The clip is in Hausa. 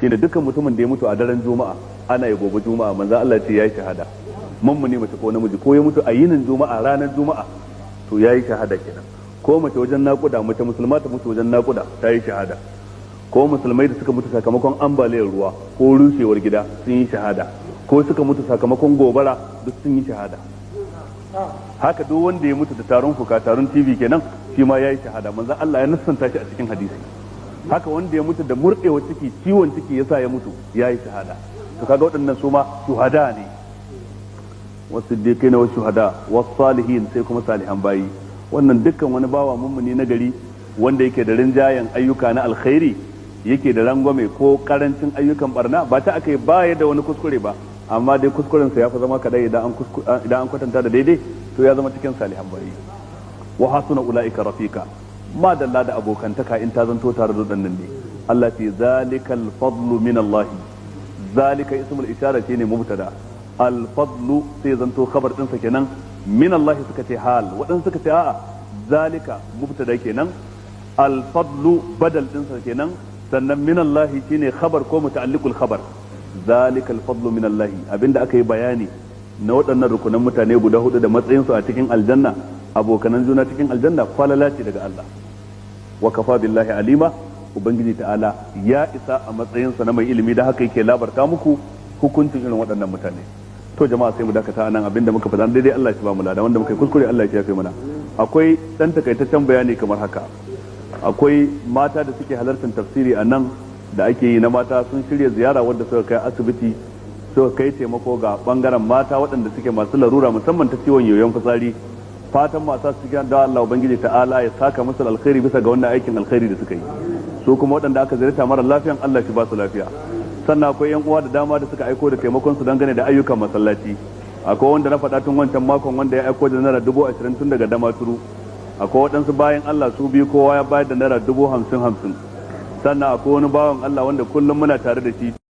shine dukkan mutumin da ya mutu a daren juma'a ana yi gobe juma'a manzo Allah ce yayi shahada mummuni mace ko namiji ko ya mutu a yinin juma'a ranar juma'a to yayi shahada kenan ko mace wajen nakuda mace musulma ta mutu wajen nakuda ta yi shahada ko musulmai da suka mutu sakamakon ambaliyar ruwa ko rushewar gida sun yi shahada ko suka mutu sakamakon gobara duk sun yi shahada haka duk wanda ya mutu da taron fuka taron TV kenan shi ma yayi shahada manzo Allah ya nassanta shi a cikin hadisi haka wanda ya mutu da murɗewa ciki ciwon ciki yasa ya mutu yayi shahada to kaga waɗannan su ma shuhada ne wasu dai na wasu shuhada wasu salihin sai kuma salihan bayi wannan dukkan wani bawa mummuni na gari wanda yake da rinjayen ayyuka na alkhairi yake da rangwame ko karancin ayyukan barna ba ta aka yi baya da wani kuskure ba amma dai kuskuren sa ya fi zama kadai idan an kwatanta da daidai to ya zama cikin salihan bayi wa hasuna ulaika rafika ma dalla da abokantaka in ta zanto tare da dannan ne Allah fi zalikal fadlu min Allah zalika ismul ishara ne mubtada al fadlu sai zanto khabar din sa kenan min Allah suka ce hal wadan suka ce a'a zalika mubtada kenan al fadlu badal din sa kenan sannan min Allah shine khabar ko muta'alliqul khabar zalikal fadlu min Allah abinda aka yi bayani na waɗannan rukunan mutane guda hudu da matsayin su a cikin aljanna abokanan juna cikin aljanna falala ce daga Allah wa kafa billahi alima ubangiji ta'ala ya isa a matsayin sa na mai ilimi da haka yake labarta muku hukuncin irin waɗannan mutane to jama'a sai mu dakata nan abinda muka faɗa daidai Allah ya ba mu lada wanda muka yi kuskure Allah ya yafe mana akwai dan takaitaccen bayani kamar haka akwai mata da suke halartar tafsiri a nan da ake yi na mata sun shirya ziyara wadda suka kai asibiti suka kai taimako ga bangaren mata waɗanda suke masu larura musamman ta ciwon yoyon fitsari fatan masu cikin da Allah ubangiji ta'ala ya saka musu alkhairi bisa ga wannan aikin alkhairi da suka yi su kuma waɗanda aka ziyarta mara lafiyan Allah shi ba su lafiya sannan akwai yan uwa da dama da suka aiko da taimakon su dangane da ayyukan masallaci akwai wanda na faɗa tun wancan makon wanda ya aiko da naira 20,000 tun daga Damaturu akwai waɗansu bayan Allah su biyu kowa ya bayar da naira 50,000 sannan akwai wani bawan Allah wanda kullum muna tare da shi